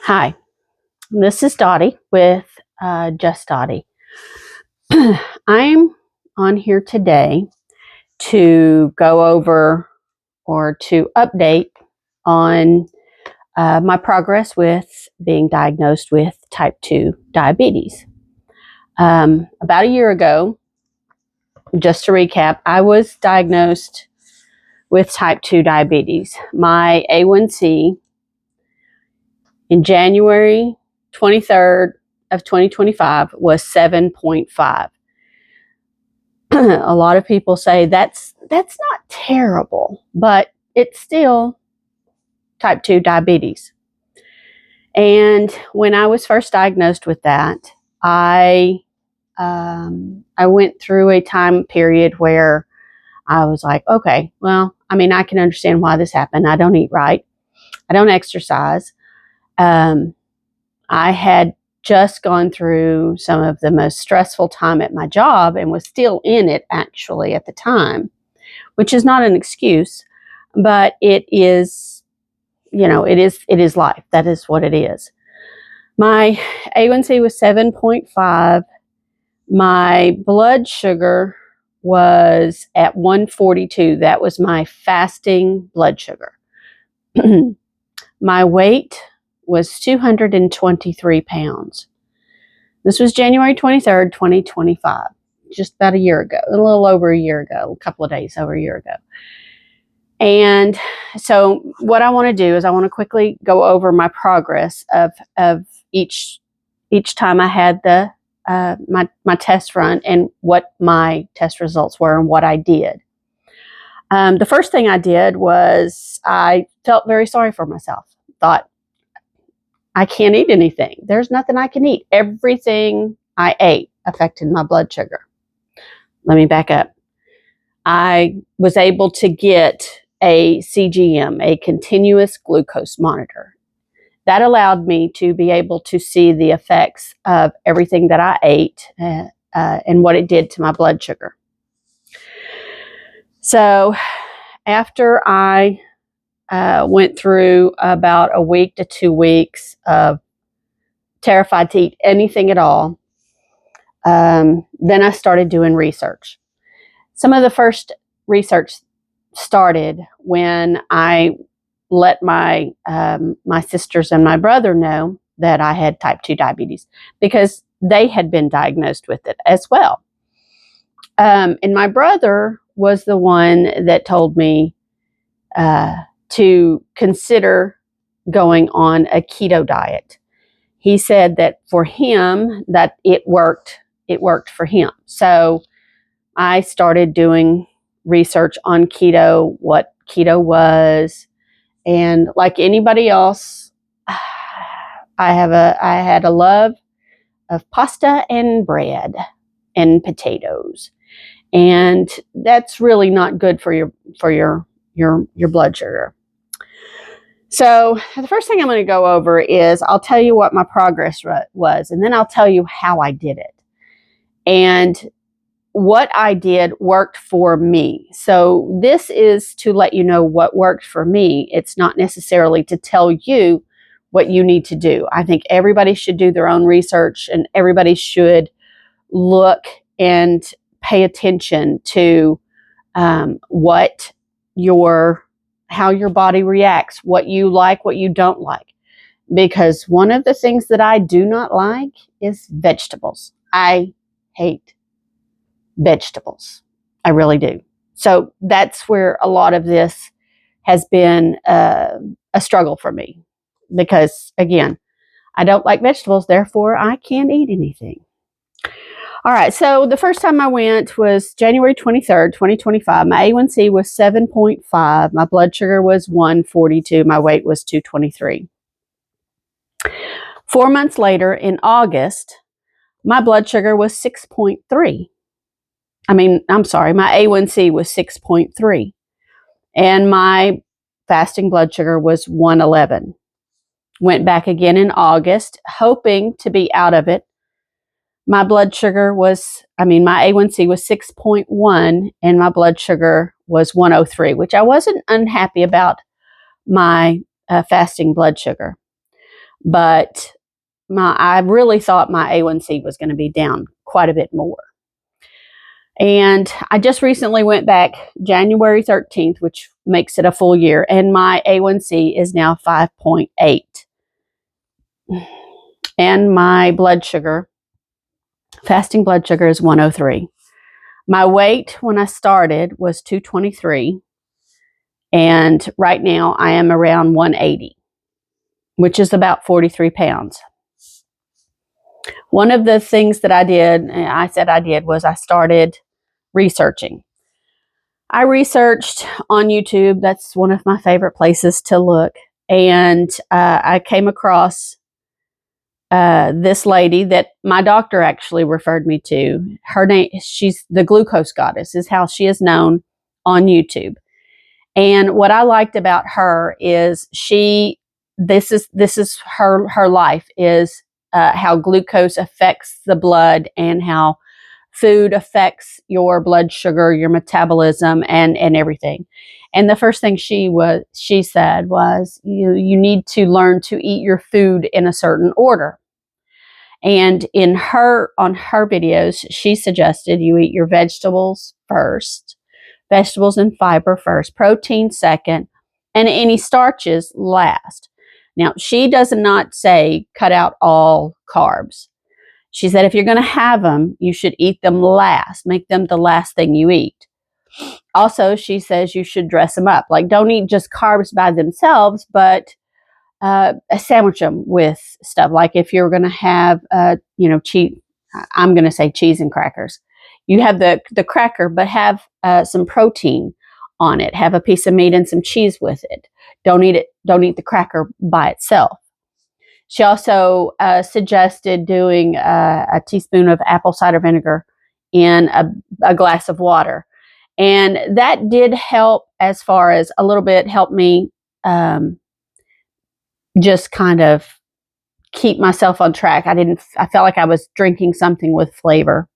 Hi, this is Dottie with Just Dottie. I'm on here today to go over or to update on my progress with being diagnosed with type 2 diabetes. About a year ago, just to recap, I was diagnosed with type 2 diabetes. My A1C in January 23rd of 2025 was 7.5. A lot of people say that's not terrible, but it's still type 2 diabetes. And when I was first diagnosed with that, I went through a time period where I was like, okay, well, I can understand why this happened. I don't eat right. I don't exercise. I had just gone through some of the most stressful time at my job and was still in it actually at the time, which is not an excuse, but it is, it is life. That is what it is. My A1C was 7.5. My blood sugar was at 142. That was my fasting blood sugar. My weight was 223 pounds. This was January 23rd, 2025, just about a year ago, a little over a year ago, a couple of days over a year ago. And so what I want to do is I want to quickly go over my progress of each time I had the my test run and what my test results were and what I did. The first thing I did was I felt very sorry for myself. Thought, I can't eat anything. There's nothing I can eat. Everything I ate affected my blood sugar. Let me back up. I was able to get a CGM, a continuous glucose monitor. That allowed me to be able to see the effects of everything that I ate and what it did to my blood sugar. So after I went through about a week to 2 weeks of terrified to eat anything at all, then I started doing research. Some of the first research started when I let my my sisters and my brother know that I had type 2 diabetes because they had been diagnosed with it as well. And my brother was the one that told me to consider going on a keto diet. He said that for him, that it worked for him. So I started doing research on keto, what keto was, and like anybody else, I had a love of pasta and bread and potatoes, and that's really not good for your blood sugar. So the first thing I'm going to go over is I'll tell you what my progress was, and then I'll tell you how I did it. And what I did worked for me. So this is to let you know what worked for me. It's not necessarily to tell you what you need to do. I think everybody should do their own research and everybody should look and pay attention to how your body reacts, what you like, what you don't like. Because one of the things that I do not like is vegetables. I hate vegetables. I really do. So that's where a lot of this has been a struggle for me. Because again, I don't like vegetables, therefore I can't eat anything. All right, so the first time I went was January 23rd, 2025. My A1C was 7.5. My blood sugar was 142. My weight was 223. 4 months later, in August, my blood sugar was 6.3. My A1C was 6.3. And my fasting blood sugar was 111. Went back again in August, hoping to be out of it. My blood sugar was, my A1C was 6.1 and my blood sugar was 103, which I wasn't unhappy about my fasting blood sugar. but I really thought my A1C was going to be down quite a bit more. And I just recently went back January 13th, which makes it a full year, and my A1C is now 5.8. And my blood sugar, fasting blood sugar, is 103. My weight when I started was 223, and right now I am around 180, which is about 43 pounds. One of the things that I did, was I started researching. I researched on YouTube. That's one of my favorite places to look. And I came across this lady that my doctor actually referred me to. Her name, she's the Glucose Goddess, is how she is known on YouTube. And what I liked about her is this is her life, is how glucose affects the blood and how food affects your blood sugar, your metabolism, and everything. And the first thing she said was, you need to learn to eat your food in a certain order. And on her videos, she suggested you eat your vegetables first, vegetables and fiber first, protein second, and any starches last. Now, she does not say cut out all carbs. She said if you're going to have them, you should eat them last. Make them the last thing you eat. Also, she says you should dress them up. Like, don't eat just carbs by themselves, but sandwich them with stuff. Like if you're going to have, cheese, I'm going to say cheese and crackers. You have the cracker, but have some protein on it. Have a piece of meat and some cheese with it. Don't eat the cracker by itself. She also suggested doing a teaspoon of apple cider vinegar in a glass of water. And that did help, as far as a little bit, help me just kind of keep myself on track. I felt like I was drinking something with flavor.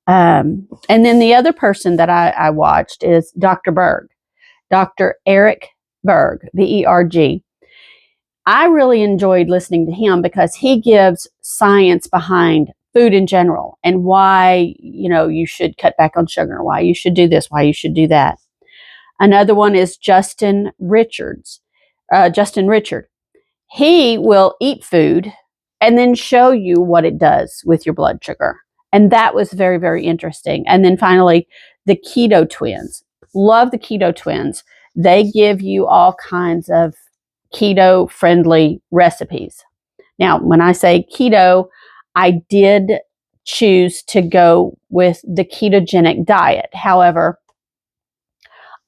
And then the other person that I watched is Dr. Berg, Dr. Eric Berg, Berg. I really enjoyed listening to him because he gives science behind food in general and why, you should cut back on sugar, why you should do this, why you should do that. Another one is Justin Richard. He will eat food and then show you what it does with your blood sugar. And that was very, very interesting. And then finally, the Keto Twins. Love the Keto Twins. They give you all kinds of keto-friendly recipes. Now, when I say keto, I did choose to go with the ketogenic diet. However,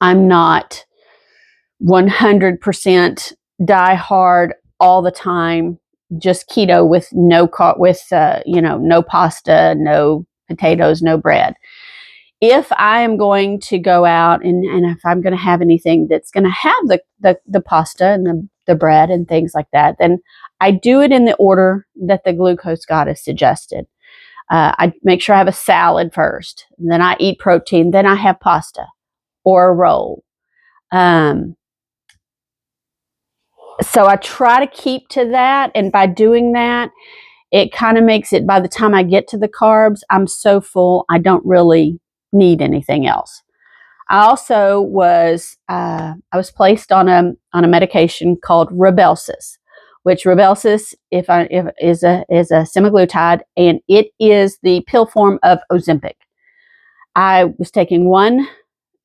I'm not 100% die hard all the time, just keto with no pasta, no potatoes, no bread. If I am going to go out and if I'm going to have anything that's going to have the pasta and the bread and things like that, then I do it in the order that the Glucose Goddess suggested. I make sure I have a salad first, then I eat protein, then I have pasta or a roll. So I try to keep to that, and by doing that, it kind of makes it, by the time I get to the carbs, I'm so full, I don't really need anything else. I also was placed on a medication called Rybelsus, which Rybelsus is a semaglutide, and it is the pill form of Ozempic. I was taking one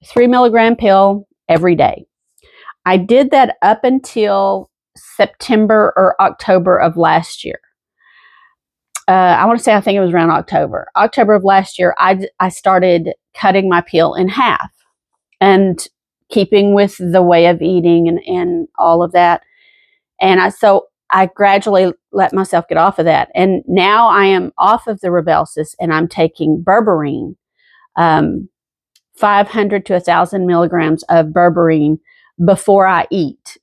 3 milligram pill every day. I did that up until September or October of last year. I want to say, I think it was around October of last year, I started cutting my pill in half and keeping with the way of eating and all of that. And so I gradually let myself get off of that. And now I am off of the Rybelsus and I'm taking berberine, 500 to 1,000 milligrams of berberine before I eat,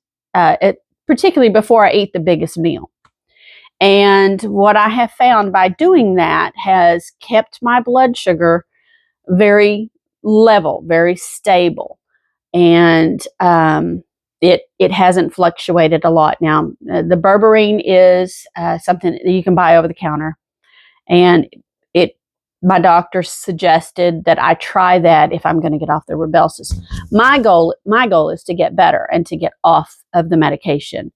particularly before I eat the biggest meal. And what I have found by doing that has kept my blood sugar very level, very stable. And it hasn't fluctuated a lot. Now, the berberine is something that you can buy over the counter, and my doctor suggested that I try that if I'm going to get off the Rybelsus. My goal is to get better and to get off of the medication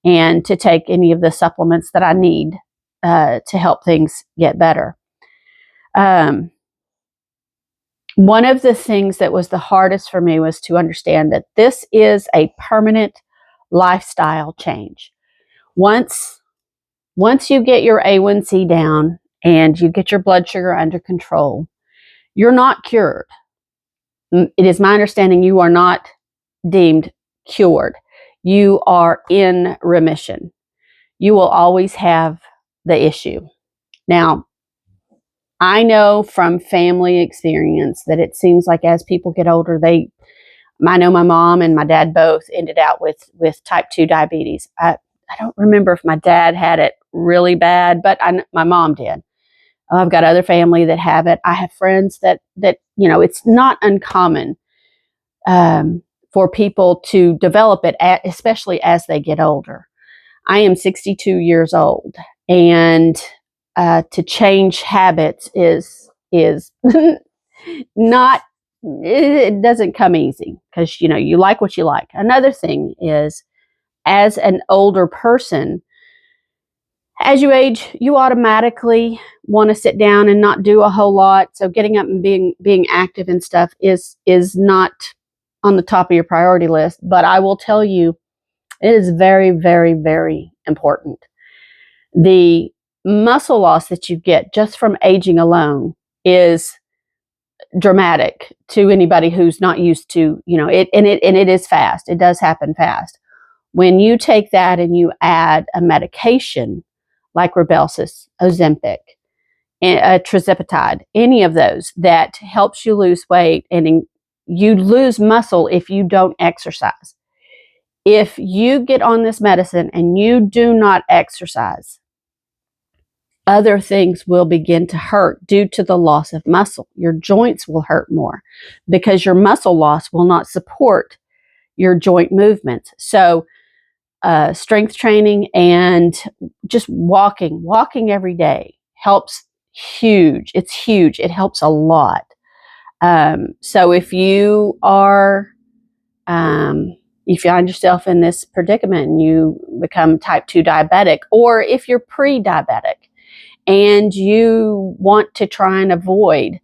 and to take any of the supplements that I need to help things get better. One of the things that was the hardest for me was to understand that this is a permanent lifestyle change. Once you get your A1C down and you get your blood sugar under control, you're not cured. It is my understanding you are not deemed cured. You are in remission. You will always have the issue. Now, I know from family experience that it seems like as people get older, I know my mom and my dad both ended out with type 2 diabetes. I don't remember if my dad had it really bad, but my mom did. I've got other family that have it. I have friends that it's not uncommon for people to develop it, especially as they get older. I am 62 years old, and to change habits is not, it doesn't come easy, because you like what you like. Another thing is, as an older person, as you age, you automatically want to sit down and not do a whole lot. So getting up and being active and stuff is not on the top of your priority list. But I will tell you, it is very, very, very important. The muscle loss that you get just from aging alone is dramatic to anybody who's not used to, it, and it is fast. It does happen fast. When you take that and you add a medication like Rybelsus, Ozempic, Trizipatide, any of those that helps you lose weight, and you lose muscle if you don't exercise. If you get on this medicine and you do not exercise, other things will begin to hurt due to the loss of muscle. Your joints will hurt more because your muscle loss will not support your joint movements. So strength training and just walking every day helps huge. It's huge. It helps a lot. So if you find yourself in this predicament and you become type 2 diabetic, or if you're pre-diabetic and you want to try and avoid,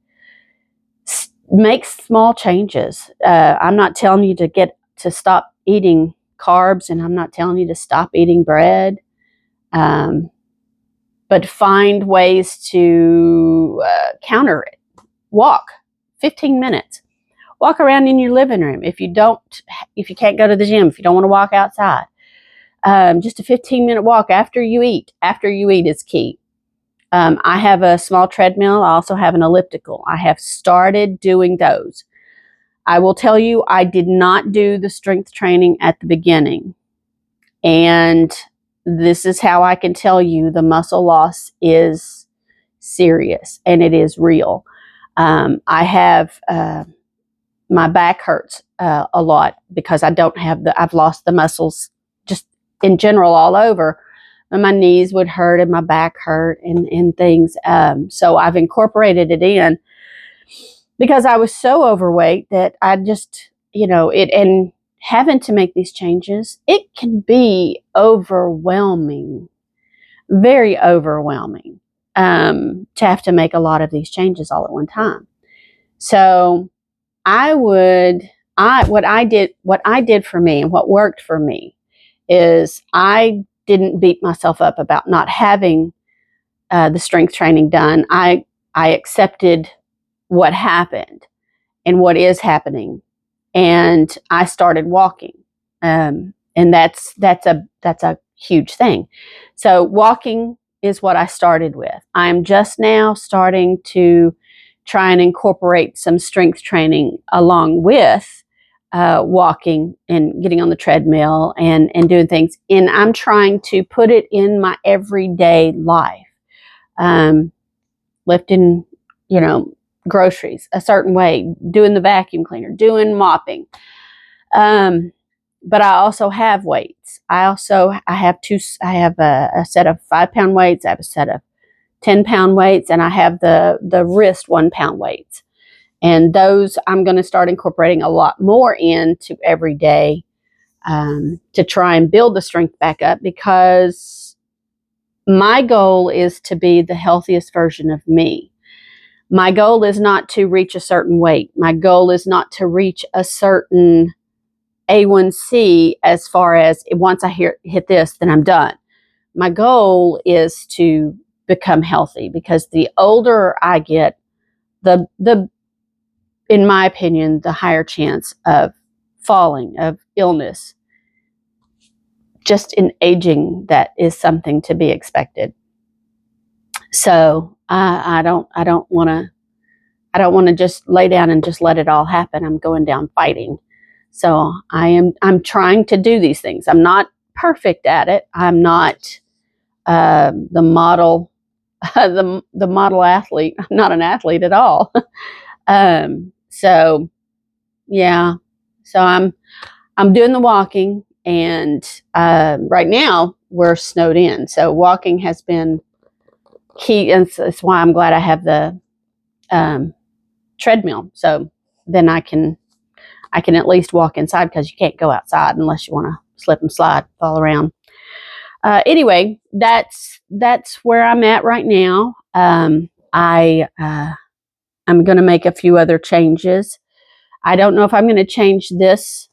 make small changes. I'm not telling you to stop eating carbs, and I'm not telling you to stop eating bread, but find ways to counter it. Walk 15 minutes. Walk around in your living room. If you can't go to the gym, if you don't want to walk outside, just a 15-minute walk after you eat. After you eat is key. I have a small treadmill. I also have an elliptical. I have started doing those. I will tell you, I did not do the strength training at the beginning. And this is how I can tell you the muscle loss is serious and it is real. I have, my back hurts a lot because I've lost the muscles just in general all over. And my knees would hurt and my back hurt and things. So I've incorporated it in because I was so overweight that I just, and having to make these changes, it can be overwhelming, very overwhelming, to have to make a lot of these changes all at one time. So what I did for me and what worked for me is I didn't beat myself up about not having the strength training done. I accepted what happened and what is happening, and I started walking, and that's a huge thing. So walking is what I started with. I'm just now starting to try and incorporate some strength training along with walking and getting on the treadmill and doing things. And I'm trying to put it in my everyday life. Lifting, groceries a certain way, doing the vacuum cleaner, doing mopping, but I also have weights. I have I have a set of 5-pound weights. I have a set of 10-pound weights, and I have the wrist 1-pound weights. And those I'm going to start incorporating a lot more into every day, to try and build the strength back up, because my goal is to be the healthiest version of me. My goal is not to reach a certain weight. My goal is not to reach a certain A1C, as far as once I hit this, then I'm done. My goal is to become healthy, because the older I get, the in my opinion, the higher chance of falling, of illness. Just in aging, that is something to be expected. So I don't want to just lay down and just let it all happen. I'm going down fighting. So I'm trying to do these things. I'm not perfect at it. I'm not the model the model athlete. I'm not an athlete at all. So yeah. So I'm doing the walking, and right now we're snowed in. So walking has been key, and it's why I'm glad I have the treadmill. So then I can at least walk inside, because you can't go outside unless you want to slip and slide, fall around. Anyway, that's where I'm at right now. I'm going to make a few other changes. I don't know if I'm going to change this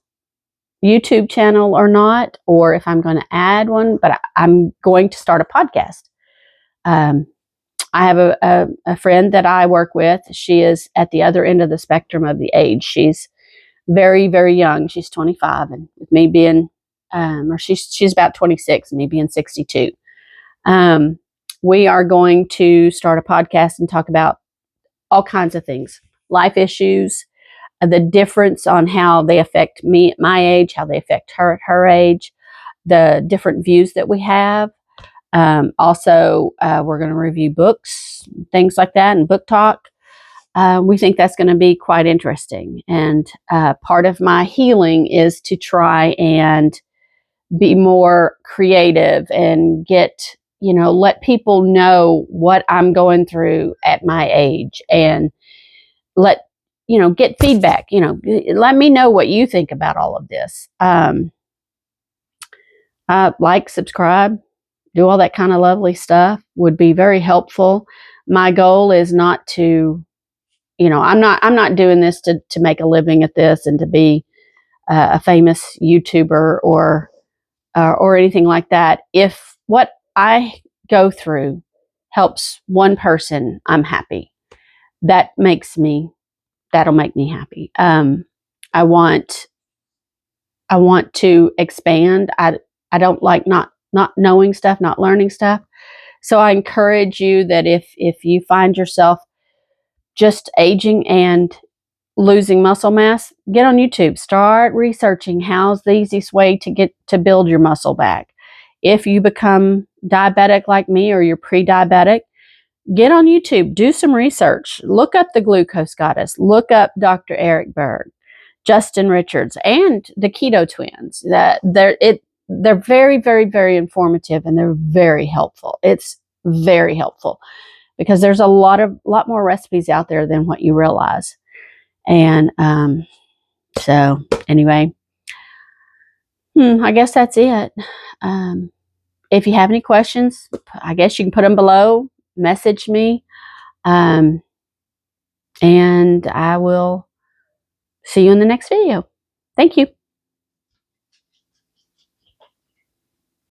YouTube channel or not, or if I'm going to add one, but I'm going to start a podcast. I have a friend that I work with. She is at the other end of the spectrum of the age. She's very, very young. She's 25, and with me being, or she's about 26, me being 62. We are going to start a podcast and talk about all kinds of things, life issues, the difference on how they affect me at my age, how they affect her at her age, the different views that we have. Also, we're going to review books, things like that, and book talk. We think that's going to be quite interesting. And part of my healing is to try and be more creative and let people know what I'm going through at my age, and get feedback. Let me know what you think about all of this. Like, subscribe, do all that kind of lovely stuff would be very helpful. My goal is not to, I'm not doing this to make a living at this and to be a famous YouTuber or anything like that. If what I go through helps one person, I'm happy. That'll make me happy. I want to expand. I don't like not knowing stuff, not learning stuff. So I encourage you that if you find yourself just aging and losing muscle mass, get on YouTube. Start researching how's the easiest way to build your muscle back. If you become diabetic like me, or you're pre-diabetic, get on YouTube, do some research, look up the Glucose Goddess, look up Dr. Eric Berg, Justin Richards, and the Keto Twins. They're very, very, very informative, and they're very helpful. It's very helpful, because there's a lot more recipes out there than what you realize. And so anyway, I guess that's it. If you have any questions, I guess you can put them below, message me, and I will see you in the next video. Thank you.